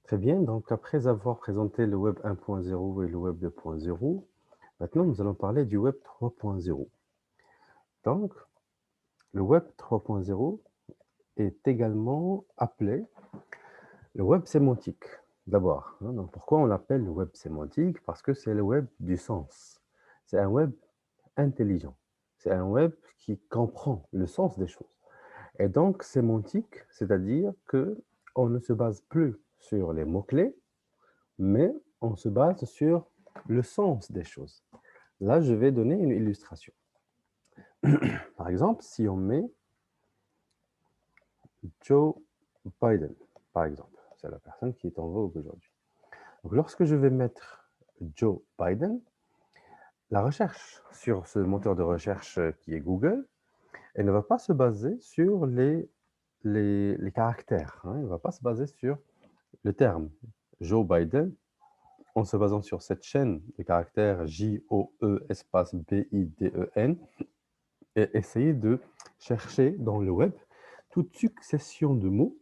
Très bien, donc après avoir présenté le web 1.0 et le web 2.0, maintenant nous allons parler du web 3.0. Donc, le web 3.0 est également appelé le web sémantique. D'abord, hein, donc pourquoi on l'appelle le web sémantique? Parce que c'est le web du sens. C'est un web intelligent. C'est un web qui comprend le sens des choses. Et donc, sémantique, c'est-à-dire que on ne se base plus sur les mots-clés, mais on se base sur le sens des choses. Là, je vais donner une illustration. Par exemple, si on met Joe Biden, par exemple, c'est la personne qui est en vogue aujourd'hui. Donc, lorsque je vais mettre Joe Biden, la recherche sur ce moteur de recherche qui est Google, elle ne va pas se baser sur les caractères. Hein, elle ne va pas se baser sur le terme Joe Biden en se basant sur cette chaîne de caractères J-O-E espace B-I-D-E-N et essayer de chercher dans le web toute succession de mots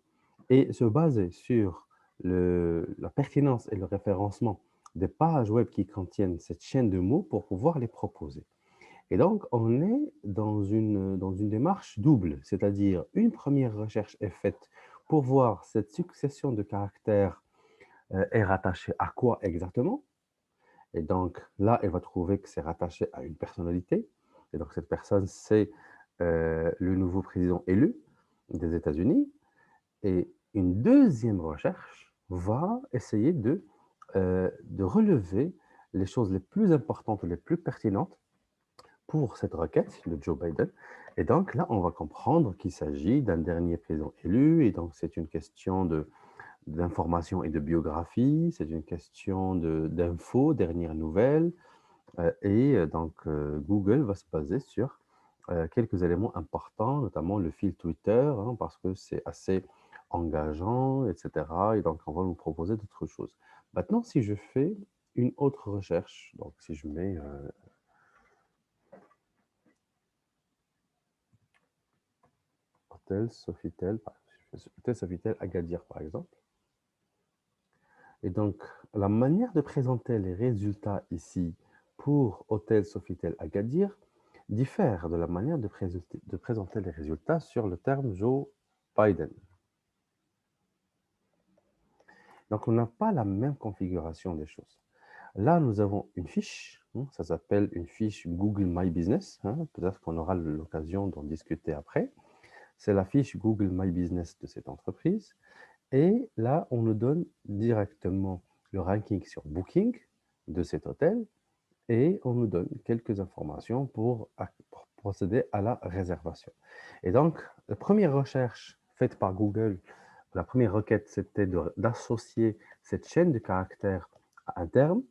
et se baser sur la pertinence et le référencement des pages web qui contiennent cette chaîne de mots pour pouvoir les proposer. Et donc, on est dans une démarche double, c'est-à-dire une première recherche est faite pour voir cette succession de caractères est rattachée à quoi exactement. Et donc, là, elle va trouver que c'est rattaché à une personnalité. Et donc, cette personne, c'est le nouveau président élu des États-Unis. Et une deuxième recherche va essayer de relever les choses les plus importantes, les plus pertinentes pour cette requête de Joe Biden. Et donc, là, on va comprendre qu'il s'agit d'un dernier président élu. Et donc, c'est une question d'information et de biographie. C'est une question d'infos, dernières nouvelles. Google va se baser sur quelques éléments importants, notamment le fil Twitter, hein, parce que c'est assez engageant, etc. Et donc, on va nous proposer d'autres choses. Maintenant, si je fais une autre recherche, donc si je mets Hôtel Sofitel, Hôtel Sofitel Agadir, par exemple. Et donc, la manière de présenter les résultats ici pour Hôtel Sofitel Agadir diffère de la manière de présenter les résultats sur le terme Joe Biden. Donc, on n'a pas la même configuration des choses. Là, nous avons une fiche, hein, ça s'appelle une fiche Google My Business, hein, peut-être qu'on aura l'occasion d'en discuter après. C'est la fiche Google My Business de cette entreprise. Et là, on nous donne directement le ranking sur Booking de cet hôtel et on nous donne quelques informations pour procéder à la réservation. Et donc, la première recherche faite par Google, la première requête, c'était d'associer cette chaîne de caractères à un terme.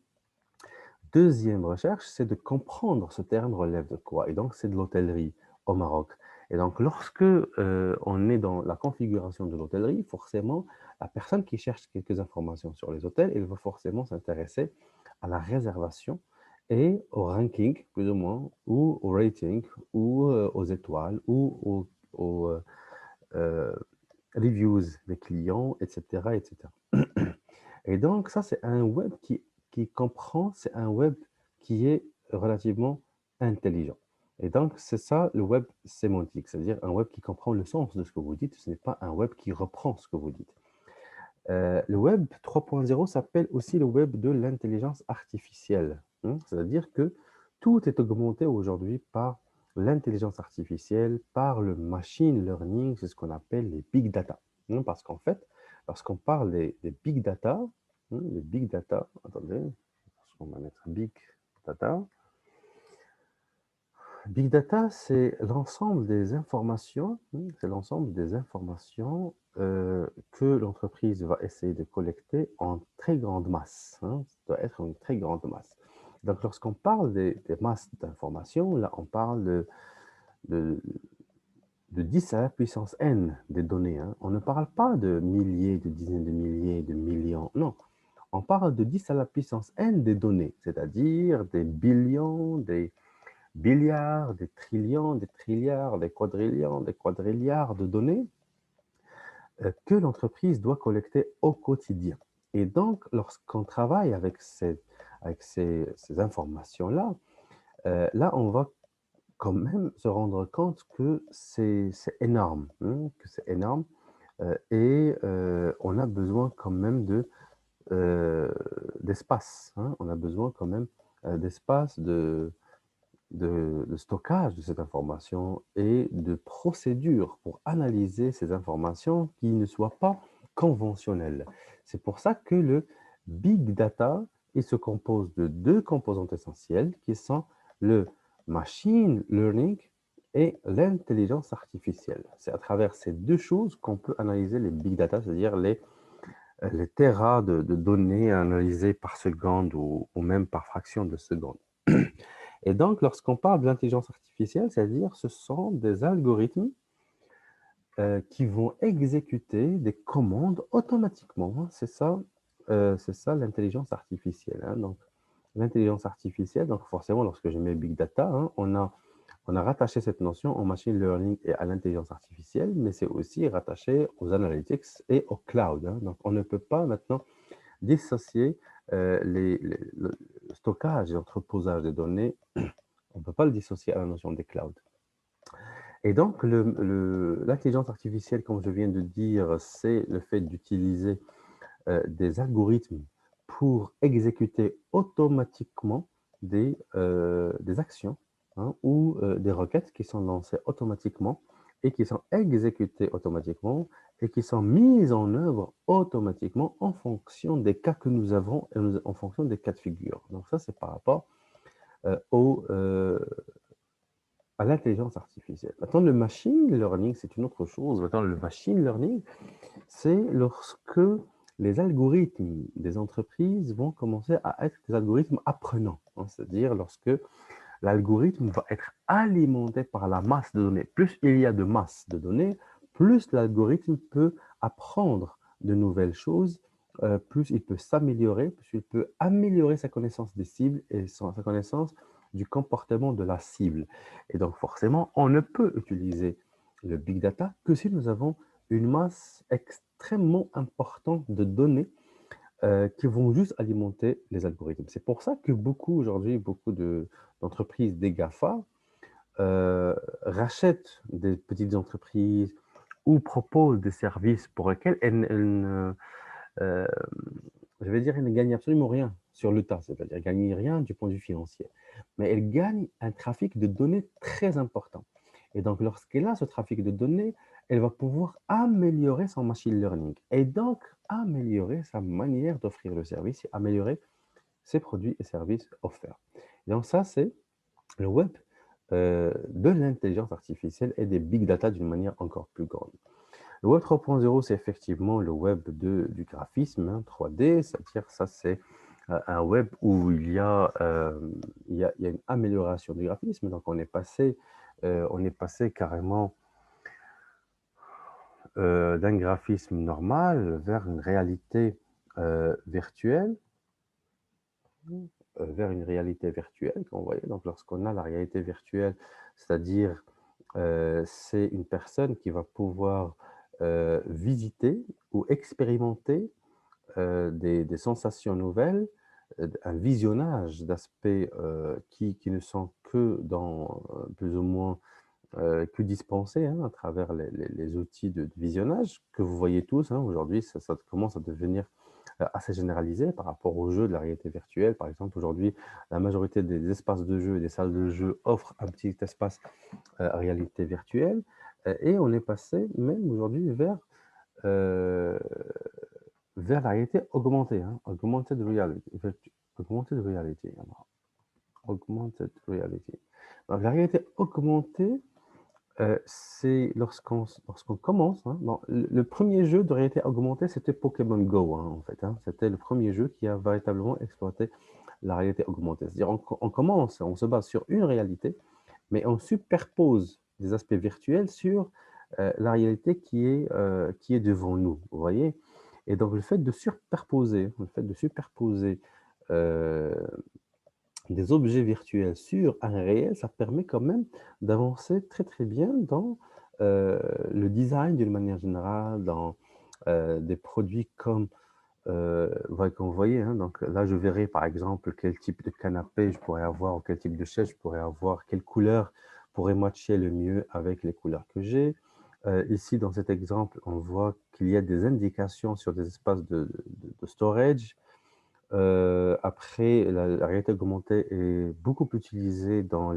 Deuxième recherche, c'est de comprendre ce terme relève de quoi. Et donc, c'est de l'hôtellerie au Maroc. Et donc, lorsque on est dans la configuration de l'hôtellerie, forcément, la personne qui cherche quelques informations sur les hôtels, elle va forcément s'intéresser à la réservation et au ranking, plus ou moins, ou au rating, ou aux étoiles, ou aux euh, reviews des clients, etc., etc. Et donc, ça, c'est un web qui comprend, c'est un web qui est relativement intelligent. Et donc, c'est ça le web sémantique, c'est-à-dire un web qui comprend le sens de ce que vous dites, ce n'est pas un web qui reprend ce que vous dites. Le web 3.0 s'appelle aussi le web de l'intelligence artificielle, hein. C'est-à-dire que tout est augmenté aujourd'hui par l'intelligence artificielle, par le machine learning, c'est ce qu'on appelle les big data, hein. Parce qu'en fait, lorsqu'on parle des big data, hein, les big data, attendez, on va mettre big data. Big data, c'est l'ensemble des informations, c'est l'ensemble des informations que l'entreprise va essayer de collecter en très grande masse, hein. Ça doit être une très grande masse. Donc, lorsqu'on parle des masses d'informations, là, on parle de, de 10 à la puissance n des données, hein. On ne parle pas de milliers, de dizaines de milliers, de millions, non. On parle de 10 à la puissance n des données, c'est-à-dire des billions, des billiards, des trillions, des trilliards, des quadrilliards de données que l'entreprise doit collecter au quotidien. Et donc, lorsqu'on travaille avec ces informations-là, là, on va quand même se rendre compte que c'est énorme, hein, que c'est énorme, et on a besoin quand même heu, d'espace, hein. On a besoin quand même, d'espace, de stockage de cette information et de procédures pour analyser ces informations qui ne soient pas conventionnelles. C'est pour ça que le big data, il se compose de 2 composantes essentielles qui sont le machine learning et l'intelligence artificielle. C'est à travers ces 2 choses qu'on peut analyser les big data, c'est-à-dire les terras de données analysées par seconde ou même par fraction de seconde. Et donc, lorsqu'on parle de l'intelligence artificielle, c'est-à-dire ce sont des algorithmes qui vont exécuter des commandes automatiquement, hein. C'est ça l'intelligence artificielle, hein. Donc, l'intelligence artificielle, donc forcément, lorsque je mets big data, hein, on a rattaché cette notion au machine learning et à l'intelligence artificielle, mais c'est aussi rattaché aux analytics et au cloud, hein. Donc, on ne peut pas maintenant dissocier le stockage et l'entreposage des données, on ne peut pas le dissocier à la notion des clouds. Et donc, l'intelligence artificielle, comme je viens de dire, c'est le fait d'utiliser des algorithmes pour exécuter automatiquement des actions, hein, ou des requêtes qui sont lancées automatiquement et qui sont exécutées automatiquement et qui sont mises en œuvre automatiquement en fonction des cas que nous avons et en fonction des cas de figure. Donc ça, c'est par rapport au, à l'intelligence artificielle. Maintenant, le machine learning, c'est une autre chose. Maintenant, le machine learning, c'est lorsque les algorithmes des entreprises vont commencer à être des algorithmes apprenants, hein, c'est-à-dire lorsque l'algorithme va être alimenté par la masse de données. Plus il y a de masse de données, plus l'algorithme peut apprendre de nouvelles choses, plus il peut s'améliorer, plus il peut améliorer sa connaissance des cibles et sa connaissance du comportement de la cible. Et donc forcément, on ne peut utiliser le big data que si nous avons une masse extrêmement importante de données qui vont juste alimenter les algorithmes. C'est pour ça que beaucoup aujourd'hui, d'entreprises, des GAFA, rachètent des petites entreprises ou proposent des services pour lesquels elles ne, euh, je vais dire, elles ne gagnent absolument rien sur le tas, c'est-à-dire elles ne gagnent rien du point de vue financier. Mais elles gagnent un trafic de données très important. Et donc, lorsqu'elle a ce trafic de données, elle va pouvoir améliorer son machine learning et donc améliorer sa manière d'offrir le service et améliorer ses produits et services offerts. Et donc, ça, c'est le web de l'intelligence artificielle et des big data d'une manière encore plus grande. Le web 3.0, c'est effectivement le web du graphisme, hein, 3D, c'est-à-dire ça, c'est un web où il y a une amélioration du graphisme. Donc, on est passé carrément d'un graphisme normal vers une réalité virtuelle, vers une réalité virtuelle, vous voyez. Donc, lorsqu'on a la réalité virtuelle, c'est-à-dire c'est une personne qui va pouvoir visiter ou expérimenter des sensations nouvelles, un visionnage d'aspects qui ne sont que dans plus ou moins que dispensés, hein, à travers les outils de visionnage que vous voyez tous, hein. Aujourd'hui, ça commence à devenir assez généralisé par rapport aux jeux de la réalité virtuelle. Par exemple, aujourd'hui, la majorité des espaces de jeu et des salles de jeu offrent un petit espace réalité virtuelle. Et on est passé même aujourd'hui euh, vers la réalité augmentée, hein, augmented reality. Augmented reality. Alors, augmented reality. Donc, la réalité augmentée, c'est lorsqu'on commence, hein, bon, le premier jeu de réalité augmentée, c'était Pokémon Go, hein, en fait, hein. C'était le premier jeu qui a véritablement exploité la réalité augmentée. C'est-à-dire, on commence, on se base sur une réalité, mais on superpose des aspects virtuels sur la réalité qui est devant nous, vous voyez? Et donc, le fait de superposer euh, des objets virtuels sur un réel, ça permet quand même d'avancer très très bien dans le design d'une manière générale, dans des produits comme Comme vous voyez, hein, donc là, je verrai par exemple quel type de canapé je pourrais avoir, ou quel type de chaise je pourrais avoir, quelle couleur pourrait matcher le mieux avec les couleurs que j'ai. Ici, dans cet exemple, on voit qu'il y a des indications sur des espaces de storage. Après, la réalité augmentée est beaucoup utilisée dans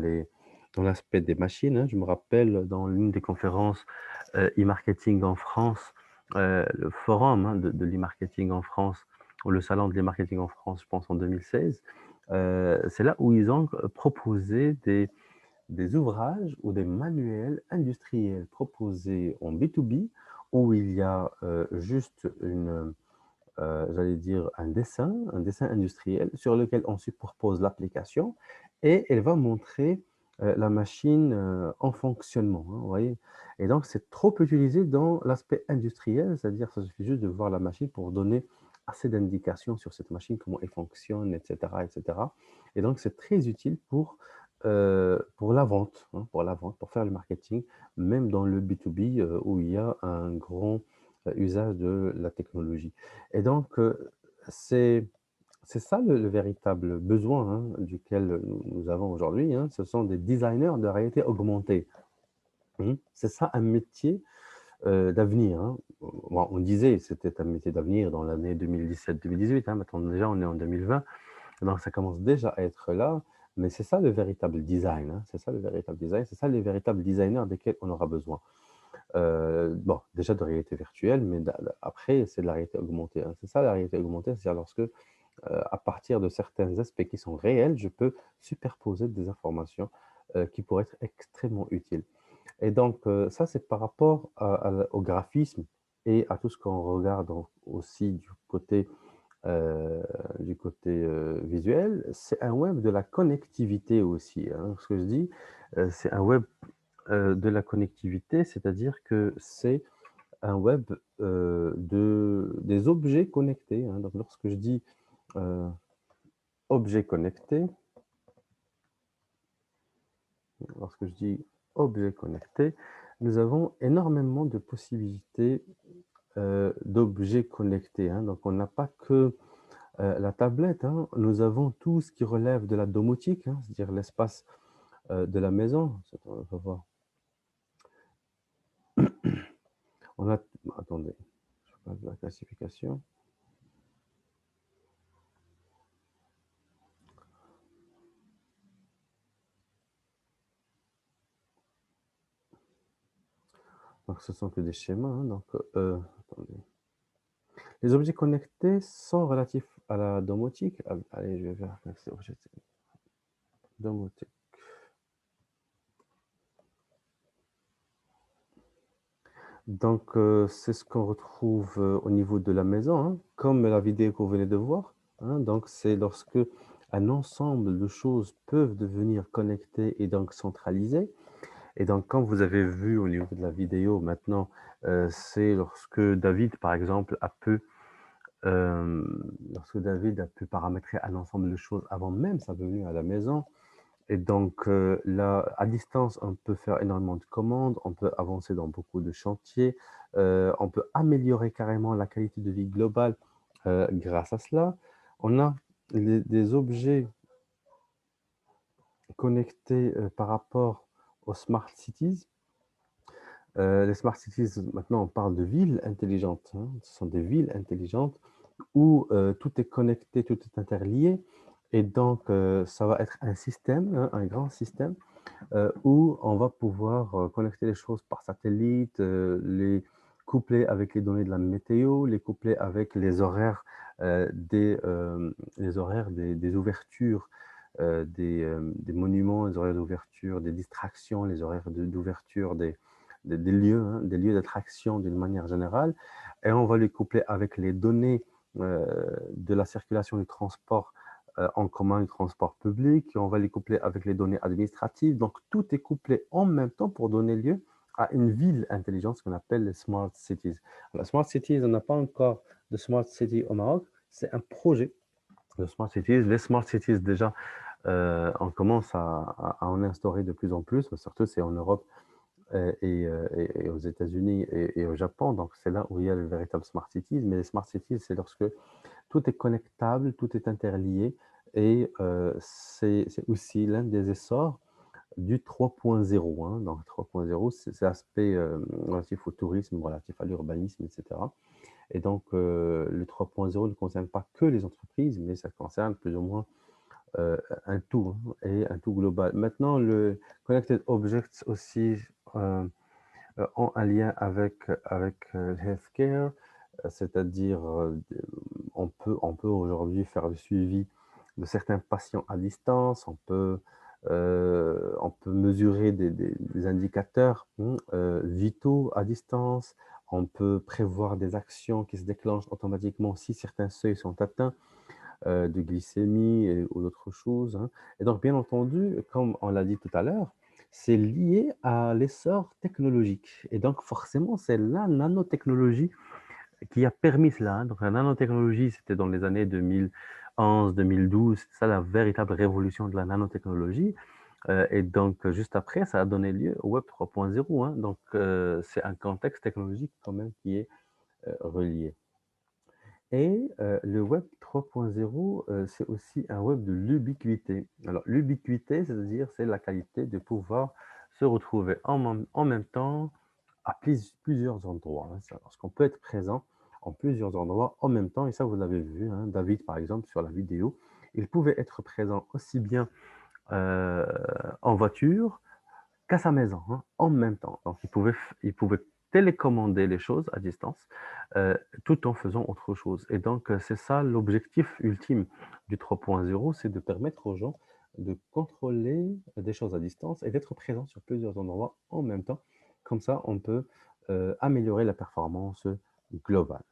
l'aspect des machines, hein. Je me rappelle dans l'une des conférences e-marketing en France, le forum hein, de l'e-marketing en France, ou le salon de l'e-marketing en France, je pense en 2016, c'est là où ils ont proposé des ouvrages ou des manuels industriels proposés en B2B, où il y a juste j'allais dire un dessin industriel sur lequel on superpose l'application et elle va montrer la machine en fonctionnement, hein, vous voyez. Et donc, c'est trop utilisé dans l'aspect industriel, c'est-à-dire ça suffit juste de voir la machine pour donner assez d'indications sur cette machine, comment elle fonctionne, etc., etc. Et cetera. Et donc, c'est très utile pour la vente, hein, pour la vente, pour faire le marketing, même dans le B2B où il y a un grand usage de la technologie. Et donc, c'est ça le véritable besoin hein, duquel nous avons aujourd'hui, hein. Ce sont des designers de réalité augmentée. C'est ça un métier d'avenir, hein. Bon, on disait que c'était un métier d'avenir dans l'année 2017-2018, hein. Maintenant déjà on est en 2020, donc ça commence déjà à être là, mais c'est ça le véritable design, hein. C'est ça le véritable design, c'est ça les véritables designers desquels on aura besoin. Bon, déjà de réalité virtuelle, mais après, c'est de la réalité augmentée, hein. C'est ça la réalité augmentée, c'est-à-dire lorsque, à partir de certains aspects qui sont réels, je peux superposer des informations qui pourraient être extrêmement utiles. Et donc, ça, c'est par rapport au graphisme et à tout ce qu'on regarde aussi euh, du côté visuel. C'est un web de la connectivité aussi, hein. Ce que je dis, c'est un web de la connectivité, c'est-à-dire que c'est un web des objets connectés, hein. Donc, lorsque je dis euh, objets connectés, lorsque je dis objets connectés, nous avons énormément de possibilités d'objets connectés, hein. Donc, on n'a pas que la tablette, hein. Nous avons tout ce qui relève de la domotique, hein, c'est-à-dire l'espace de la maison. On va voir. On a, attendez, je parle de la classification. Donc, ce sont que des schémas, hein. Donc, attendez. Les objets connectés sont relatifs à la domotique. Allez, je vais faire domotique. Donc, c'est ce qu'on retrouve au niveau de la maison, hein, comme la vidéo que vous venez de voir, hein. Donc, c'est lorsque un ensemble de choses peuvent devenir connectées et donc centralisées. Et donc, comme vous avez vu au niveau de la vidéo maintenant, c'est lorsque David, par exemple, lorsque David a pu paramétrer un ensemble de choses avant même sa venue à la maison. Et donc là, à distance, on peut faire énormément de commandes, on peut avancer dans beaucoup de chantiers, on peut améliorer carrément la qualité de vie globale grâce à cela. On a des objets connectés par rapport aux smart cities. Les smart cities, maintenant, on parle de villes intelligentes, hein. Ce sont des villes intelligentes où tout est connecté, tout est interlié. Et donc, ça va être un système, hein, un grand système, où on va pouvoir connecter les choses par satellite, les coupler avec les données de la météo, les coupler avec les horaires des ouvertures des monuments, les horaires d'ouverture, des distractions, les horaires d'ouverture des lieux, hein, des lieux d'attraction d'une manière générale. Et on va les coupler avec les données de la circulation du transport en commun, du transport public. Et on va les coupler avec les données administratives. Donc, tout est couplé en même temps pour donner lieu à une ville intelligente, ce qu'on appelle les smart cities. Alors, smart cities, on n'a pas encore de smart city au Maroc. C'est un projet de smart cities. Les smart cities, déjà, on commence à en instaurer de plus en plus, surtout c'est en Europe et aux États-Unis et au Japon. Donc, c'est là où il y a le véritable smart cities. Mais les smart cities, c'est lorsque tout est connectable, tout est interlié et c'est aussi l'un des essors du 3.0, hein. Donc 3.0, c'est l'aspect relatif au tourisme, relatif à l'urbanisme, etc. Et donc, le 3.0 ne concerne pas que les entreprises, mais ça concerne plus ou moins euh, un tout, hein, et un tout global. Maintenant, le Connected Objects aussi ont un lien avec le healthcare, c'est-à-dire on peut aujourd'hui faire le suivi de certains patients à distance, on peut mesurer des indicateurs vitaux à distance, on peut prévoir des actions qui se déclenchent automatiquement si certains seuils sont atteints, de glycémie ou d'autres choses, hein. Et donc, bien entendu, comme on l'a dit tout à l'heure, c'est lié à l'essor technologique. Et donc, forcément, c'est la nanotechnologie qui a permis cela, hein. Donc, la nanotechnologie, c'était dans les années 2011, 2012, c'est ça la véritable révolution de la nanotechnologie. Et donc, juste après, ça a donné lieu au Web 3.0, hein. Donc, c'est un contexte technologique quand même qui est relié. Et le web 3.0, c'est aussi un web de l'ubiquité. Alors, l'ubiquité, c'est-à-dire, c'est la qualité de pouvoir se retrouver en même temps à plusieurs endroits, hein. Parce qu'on peut être présent en plusieurs endroits en même temps, et ça, vous l'avez vu, hein, David, par exemple, sur la vidéo, il pouvait être présent aussi bien euh, en voiture qu'à sa maison, hein, en même temps. Donc, il pouvait télécommander les choses à distance tout en faisant autre chose. Et donc, c'est ça l'objectif ultime du 3.0, c'est de permettre aux gens de contrôler des choses à distance et d'être présent sur plusieurs endroits en même temps. Comme ça, on peut améliorer la performance globale.